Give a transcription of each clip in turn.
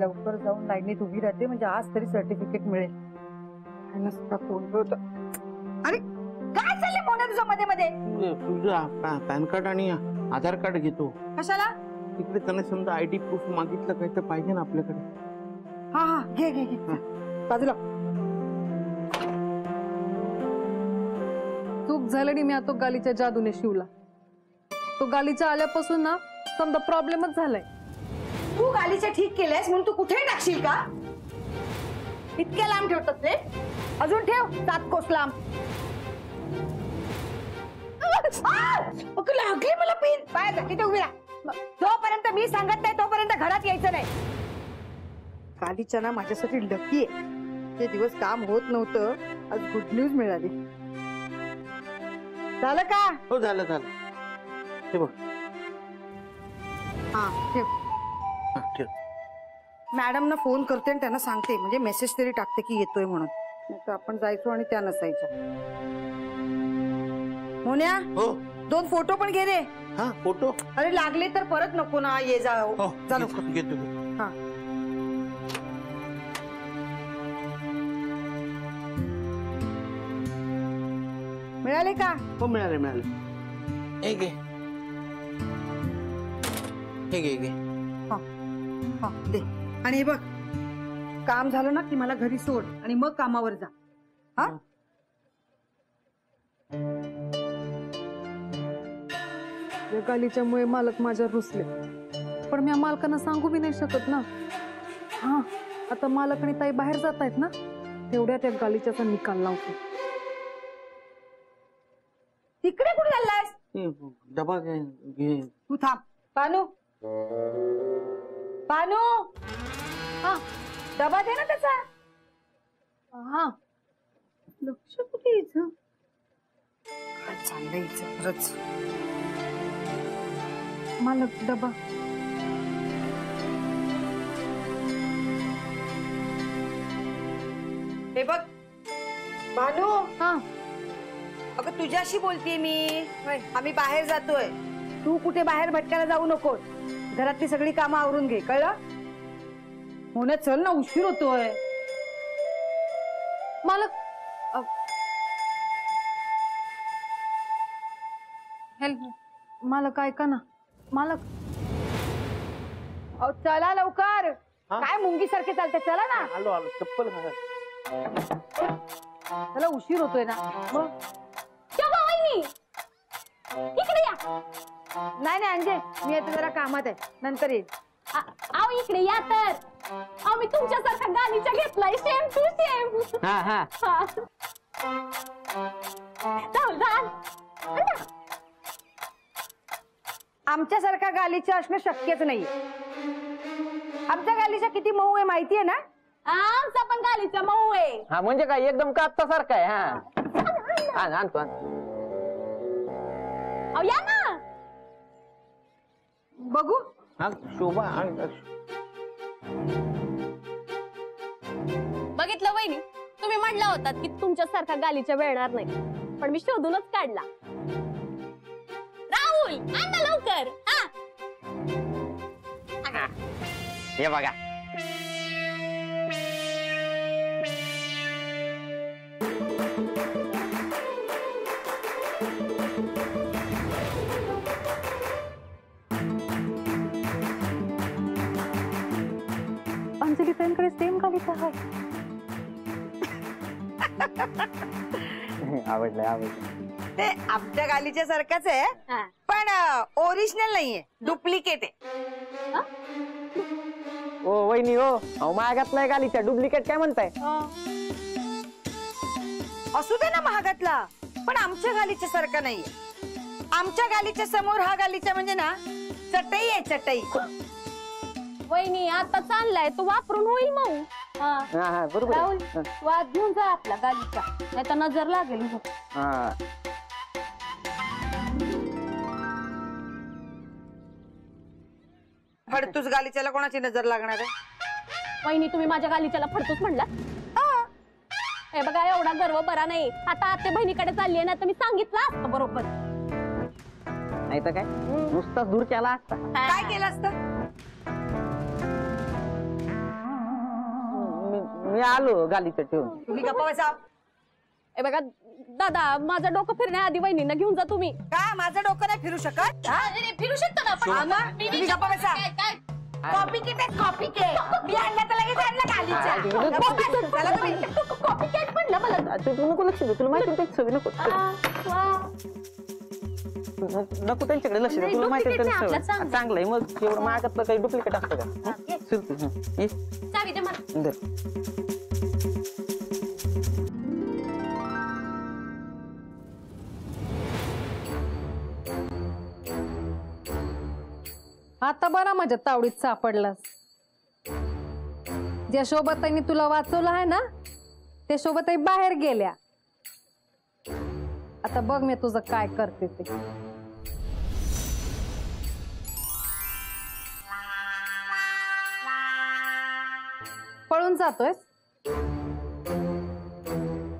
लवकर जाऊन लाईनीत उभी राहते म्हणजे आज तरी सर्टिफिकेट मिळेल. नसता फोन होत. अरे काय चाललंय मोना तुझ्या मध्ये मध्ये? तुझं पॅन कार्ड आणि आधार कार्ड घेतो. कशाला? तिकडे त्यांना समजा आयडी प्रूफ मागितलं काही तर पाहिजे ना आपल्याकडे. हा हा घे घे घे बाजूला. चूक झाली मी आता गालीच्या जादूने शिवला. तो गालीच्या आल्यापासून ना समजा प्रॉब्लेमच झालाय. तू गालीच्या ठीक केलंयस म्हणून तू कुठेही टाकशील का? इतक्या लांब ठेवतात ते? अजून ठेव 7 कोस लांब. लागली मला पेन. पाय तिथे उभी राहा. जोपर्यंत मी सांगत नाही तोपर्यंत घरात यायचं नाही. गालीच्या ना माझ्यासाठी लकी आहे. ते दिवस काम होत नव्हतं, आज गुड न्यूज मिळाली. झालं का? हो झालं झालं. हे बघ. हा ठेव. ठेव. मॅडमना फोन करते आणि त्यांना सांगते, म्हणजे मेसेज तरी टाकते की येतोय म्हणून. नाहीतर आपण जायचो आणि त्या नसायच्या. मोन्या हो 2 फोटो पण घे रे. हा फोटो. अरे लागले तर परत नको ना. ये जा घेतो घेतो. हा मिळाले का? हो मिळाले मिळाले. हे घे हे घे घे. हा हा दे. आणि हे बघ, काम झालं ना की मला घरी सोड आणि मग कामावर जा. हा या गालीच्यामुळे मालक माझ्या रुसले, पण मी मालकांना सांगू बी नाही शकत ना. हा आता मालक आणि ताई बाहेर जात आहेत ना, तेवढ्या त्या गालीच्याचा निकाल लावतो. तिकडे कुठे चाललायस? डबा घे. तू थांब. पानू पानू. हा डबा दे ना त्याचा. हा लक्ष कुठे यायचं? काय चाललंय हिचं खरंच? मालक डबा. हे बघ भानू. हा अगं तुझ्याशी बोलतीये मी. आम्ही बाहेर जातोय. तू कुठे बाहेर भटकायला जाऊ नको. घरातली सगळी कामं आवरून घे, कळलं? होण्या चल ना, उशीर होतोय. मालक हेल्प. मालक ऐका ना. मालक चला लवकर. काय मुंगी सारखे चालते? चला ना. आलो आलो. चप्पल घाल. चला उशीर होतोय ना. मग इकडे या. नाही नाही अंजे, मी आता जरा कामात आहे, नंतर येईल. आओ इकडे या तर. अहो मी तुमच्यासारखा गालीचा घेतलाय, सेम टू सेम. हा हा. जाऊ जा. आमच्यासारखा गालीचा असणं शक्यच नाही. आमच्या गालीचा किती मऊ आहे माहितीये ना? आमचा पण गालीचा मऊ आहे. हा म्हणजे काय एकदम कापता सारखा आहे. हा आणतो आणतो. अहो या ना. बघू. हा शोभा. बघितलं वहिनी, तुम्ही म्हणला होतात की तुमच्यासारखा गालीचा मिळणार नाही, पण मी शोधूनच काढला. राहुल आण ना लवकर. हा हे बघा. अंजली ताईंकडे सेम गालीचा आहे. आवडलंय आवडलं. ते आमच्या गालीच्या सारखाच आहे, पण ओरिजिनल नाहीये, डुप्लिकेट आहे. ओ वहिनी हो, अहो महागातलाय गालीचा डुप्लिकेट काय म्हणताय? असू दे ना महागातला, पण आमच्या गालीच्या सारखा नाहीये. आमच्या गालीच्या समोर हा गालीचा म्हणजे ना चटई आहे, चटई. वहिनी आता चाललाय तो वापरून होईल मग. बरोबर. राहुल वाद घेऊन जा आपला गालीचा, नाही तर नजर लागेल. फडतूस गालीच्याला कोणाची नजर लागणार आहे? वहिनी तुम्ही माझ्या गालीच्याला फडतूस म्हणला. हे बघा एवढा गर्व बरा नाही. आता आते बहिणीकडे चालली आहे ना, तर मी सांगितलं असतं बरोबर. नाही तर काय नुसताच दूर केला असता. काय केलं असतं? मी आलो गालीच्या ठेवून. तुम्ही गप्पा बसा. ए बघा दादा, माझं डोकं फिरण्याआधी वहिनींना घेऊन जा तुम्ही. काय माझं डोकं नाही फिरू शकत? फिरू शकता ना पण. हा मग? तुम्ही गप्पा बसा. कॉपी केट आहे, कॉपी केट. मी आणलं तर लगेच आणलं गालीच्या. गप्पा बसा. चला तुम्ही. कॉपी कॅट म्हणलं मला. तू नको लक्ष दे, तुला माहिती आहे त्याची सवय नको. नको त्यांच्याकडे लक्ष दे, तुला माहिती आहे त्यांची सवय. चांगलं आहे मग, एवढं महागातलं काही डुप्लिकेट असतं का? चल तू, ये. चावी दे मला. धर. आता बरा माझ्या तावडीत सापडलास. ज्या शोभाताईंनी तुला वाचवलं आहे ना, त्या शोभाताई बाहेर गेल्या. आता बघ मी तुझं काय करते ते. पळून जातोयस?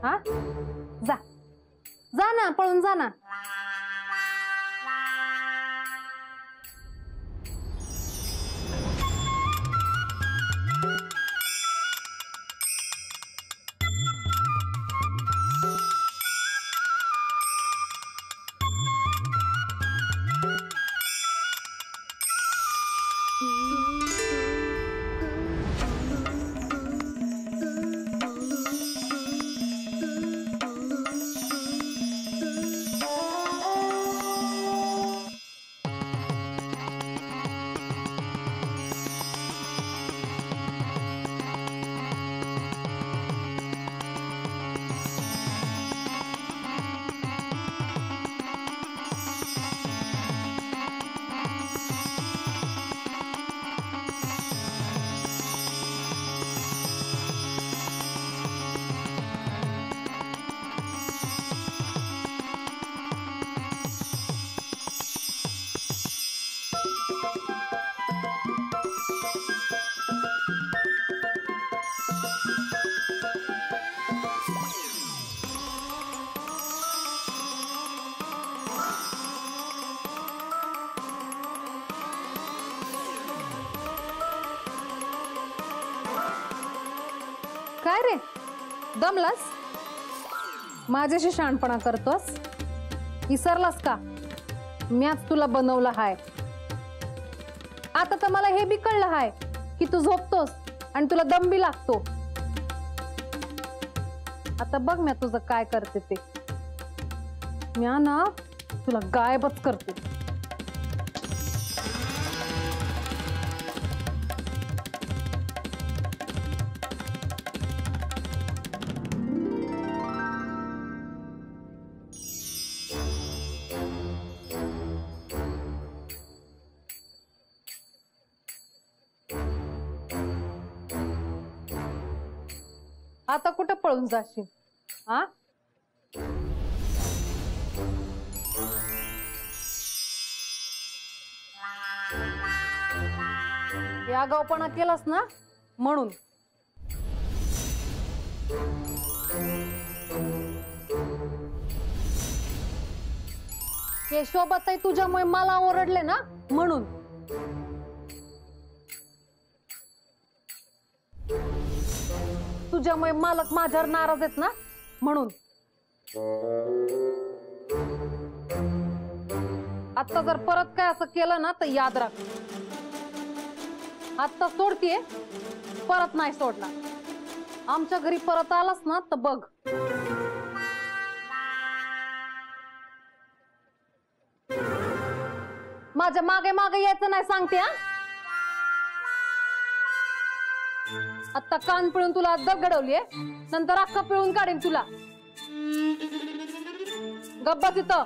हा, जा जा ना, पळून जा ना. काय रे, दमलास? माझ्याशी शहाणपणा करतोस? विसरलास का म्याच तुला बनवलं हाय? आता तर मला हे बी कळलं हाय की तू झोपतोस आणि तुला दम बी लागतो. आता बघ म्या तुझं काय करते ते. म्या ना तुला गायबच करते. आता कुठं पळून जाशील? हा, या गावपणा केलास ना म्हणून. हे शोभाताई तुझ्यामुळे मला ओरडले ना म्हणून. तुझ्यामुळे मालक माझ्यावर नाराज आहेत ना म्हणून. आता जर परत काय असं केलं ना तर याद राख, आता सोडतीये, परत नाही सोडणार. आमच्या घरी परत आलास ना तर बघ. माझ्या मागे मागे यायचं नाही सांगते. हा, आता कान पिळून तुला अद्दल घडवलीये, नंतर अख्खा पिळून काढेन तुला. गप्पा तिथं.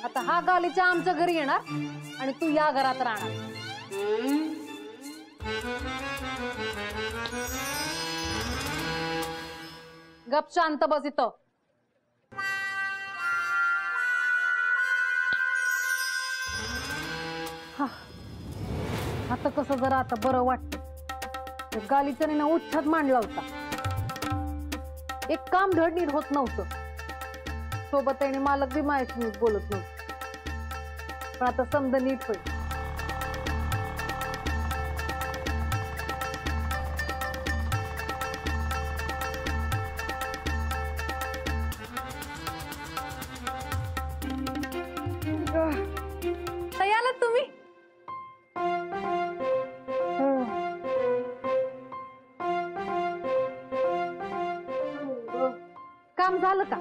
आता हा गालीच्या आमच्या घरी येणार आणि तू या घरात राहणार. गप शांत बस इथं. आता कसं जरा आता बरं वाटत. गालीच्याने ना उच्छाद मांडला होता. एक काम धड नीट होत नव्हतं. सोबत आहे मालक बी माझ्याशी नीट बोलत नव्हतं, पण आता समजा नीट होईल. ताई आलात तुम्ही? काम झालं का?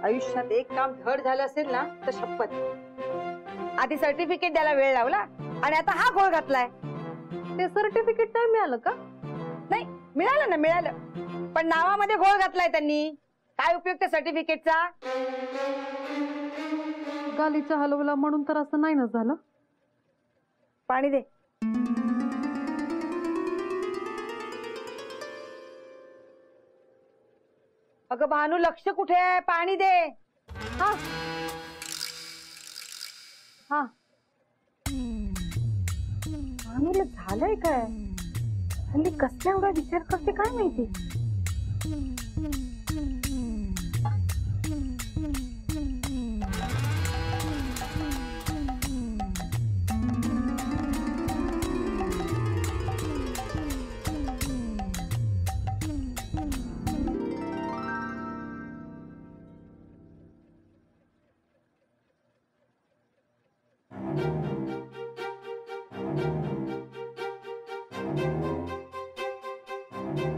आयुष्यात एक काम धड झालं असेल ना तर शपथ. आधी सर्टिफिकेट द्यायला वेळ लावला आणि आता हा घोळ घातलाय. ते सर्टिफिकेट नाही मिळालं का? नाही मिळालं ना, मिळालं, पण नावामध्ये घोळ घातलाय त्यांनी. काय उपयोग त्या सर्टिफिकेटचा? गालीचा हलवला म्हणून तर असं नाही ना झालं. पाणी दे. अगं भानू, लक्ष कुठे आहे? पाणी दे. हा हा. भानूला झालंय काय? हल्ली कसला एवढा विचार करते काय माहिती.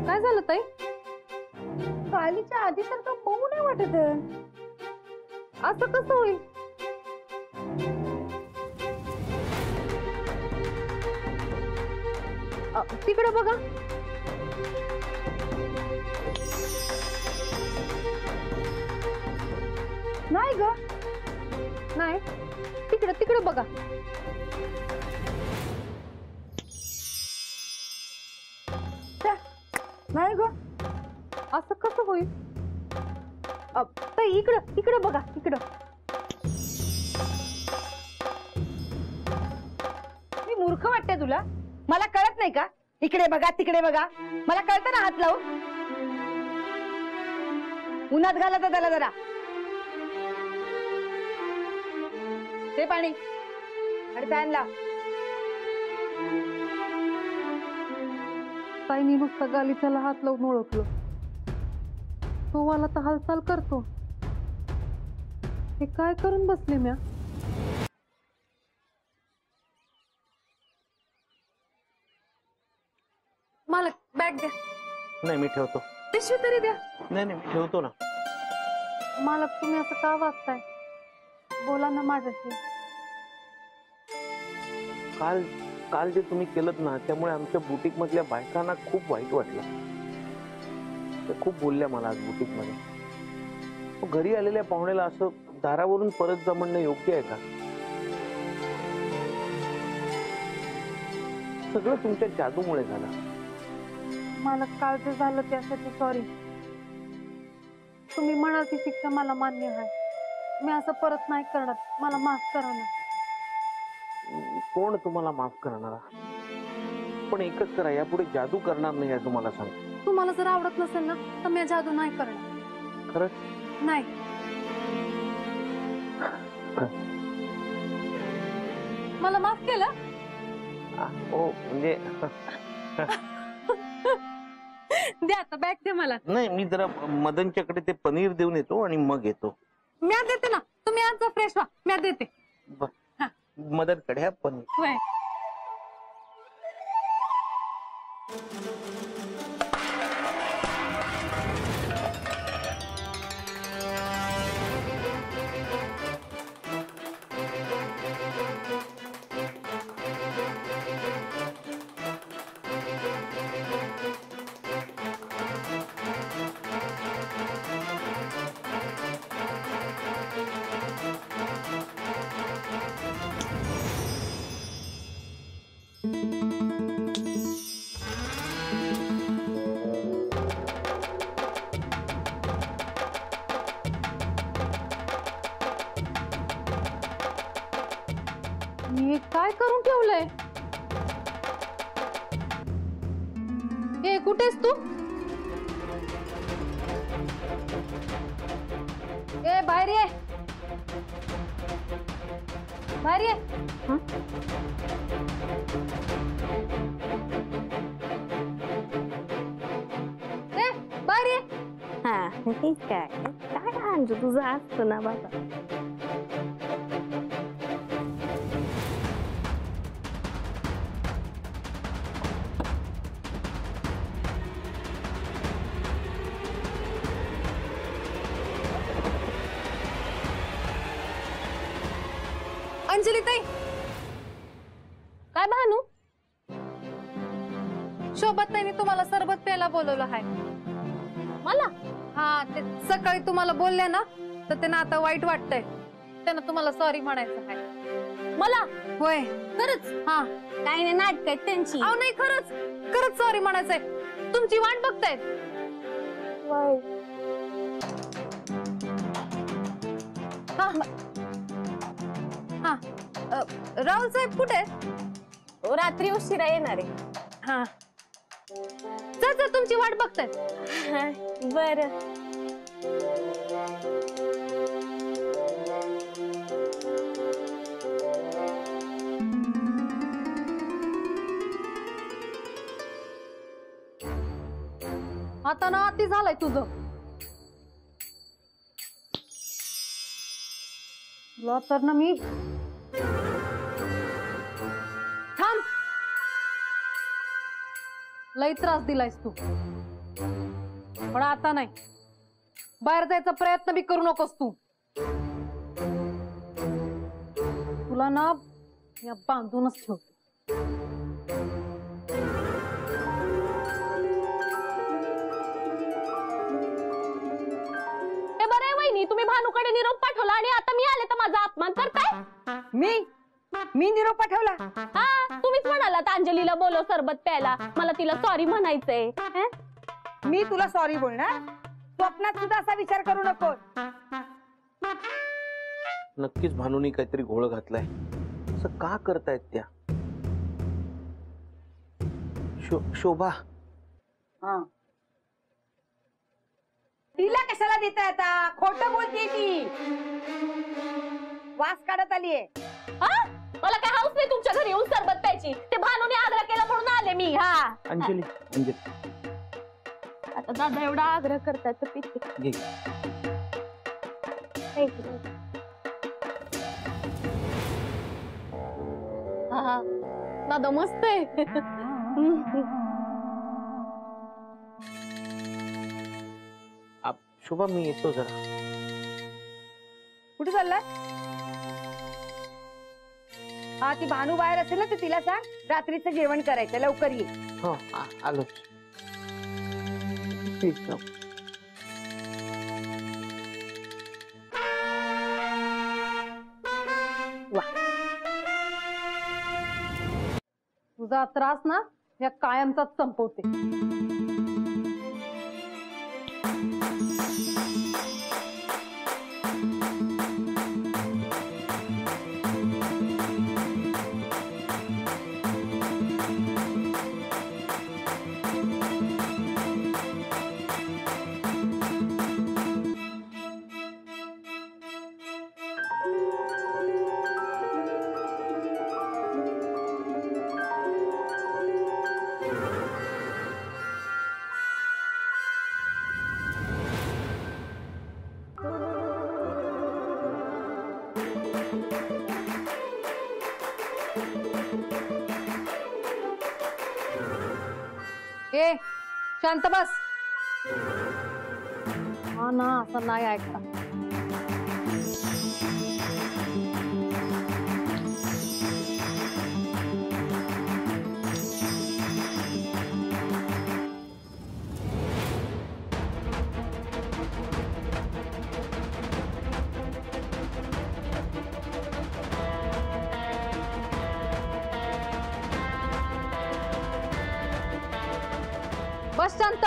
काय झालं ताई? कालीच्या आधीसारखं मऊ नाही वाटत. असं कसं होईल? तिकडे बघा. नाही ग, नाही, तिकडे तिकडे बघा. नाही ग, असं कसं होईल? ताई इकडं इकडे बघा, इकडं. मी मूर्ख वाटते तुला? मला कळत नाही का? इकडे बघा तिकडे बघा, मला कळतं ना हात लावून. उन्हात घाला तर त्याला जरा. ते पाणी आणि फॅन लाव. ताईनी नुसतं गालीच्याला हात लावून ओळखलं. तो वाला तर हालचाल करतो. हे काय करून बसले म्या? मालक बॅग द्या. नाही मी ठेवतो. पिशवी तरी द्या. नाही नाही मी ठेवतो ना. मालक तुम्ही असं का वागताय? बोला ना माझ्याशी. काल काल जे तुम्ही केलं ना त्यामुळे आमच्या बुटीक मधल्या बायकांना खूप वाईट वाटलं. ते खूप बोलल्या मला आज बुटीक मध्ये. घरी आलेल्या पाहुण्याला असं दारावरून परत जा म्हणणं योग्य आहे का? सगळं तुमच्या जादूमुळे झालं. मालक काळ जे झालं त्यासाठी सॉरी. तुम्ही म्हणाल ती शिक्षा मला मान्य आहे. मी असं परत नाही करणार. मला माफ करा ना. कोण तुम्हाला माफ करणार? पण एकच करा, यापुढे जादू करणार नाही आहे तुम्हाला सांग. तुम्हाला जर आवडत नसेल ना तर मी जादू नाही करणार. खरंच नाही. मला माफ केलं? हो म्हणजे द्या आता बॅग दे मला. नाही, मी जरा मदनच्याकडे ते पनीर देऊन येतो आणि मग येतो. म्या देते ना, तुम्ही आज फ्रेश व्हा. म्या देते. मदनकडे हा पनीर. होय. मी काय करून ठेवलंय? ए कुठेस तू? ए बाहेर ये, बाहेर ये. ए, बाहेर ये. हा हे काय काय अंजू तुझं असतं ना बाबा. अंजली ताई, काय भानू? शोभत ताईने तुम्हाला सरबत प्यायला बोलवलं आहे. मला हा, ते सकाळी तुम्हाला बोलल्या ना, तर त्यांना आता वाईट वाटतंय. त्यांना तुम्हाला सॉरी म्हणायचं आहे. मला होय खरंच हा. काही नाही नाटक आहेत त्यांची. अहो नाही, खरंच खरंच सॉरी म्हणायचंय. तुमची वाट बघतायत. हा हा. राहुल साहेब कुठे आहेत? रात्री उशिरा येणार आहे. हा, चल तुमची वाट बघतायत. बर आता ना अति झालंय तुझं. तुला तर ना मी थांब. लई त्रास दिलायस तू, पण आता नाही. बाहेर जायचा प्रयत्न बी करू नकोस तू. तुला ना या बांधूनच ठेव. हे बरं आहे वहिनी, तुम्ही भानूकडे निरोप पाठवला आणि आता मी आले तर माझा अपमान करताय. मी निरोप पाठवला. हा, तुम्हीच म्हणालात अंजलीला बोलव सरबत प्यायला. मला तिला सॉरी म्हणायचंय. मी तुला सॉरी बोलणार? स्वप्नात सुद्धा असा विचार करू नको. नक्कीच भानूनी काहीतरी घोळ घातलाय. असं का करतायत त्या? शोभा, तिला कशाला देताय आता? खोटं बोलते ती. वास काढत आलीये. मला काय हाऊस नाही तुमच्या घरी येऊन सरबत प्यायची. ते भानूने आग्रह केला म्हणून आले मी. हा अंजली अंजली आता दादा एवढा आग्रह करताय तर पिते. घे. हा दादा मस्त आहे. शोभा, मी येतो जरा. कुठे चाललाय? हा, ती भानू बाहेर असेल ना, तर तिला सांग रात्रीचं जेवण करायचं. लवकर ये. हो, आलो. प्लीज. तुझा त्रास ना या कायमचाच संपवते. ए, शांत बस. हा ना, असं नाही ऐकता. बस शांत.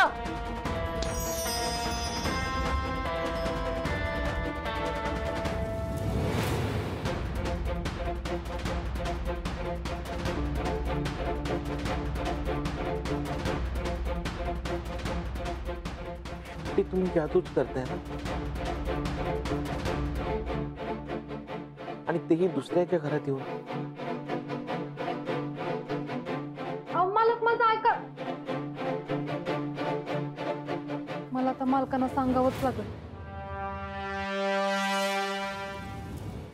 ते तुम्ही जादूच करताय ना? आणि तेही दुसऱ्याच्या घरात येऊन. मालक माझं ऐका, मला आता मालकांना सांगावंच लागेल.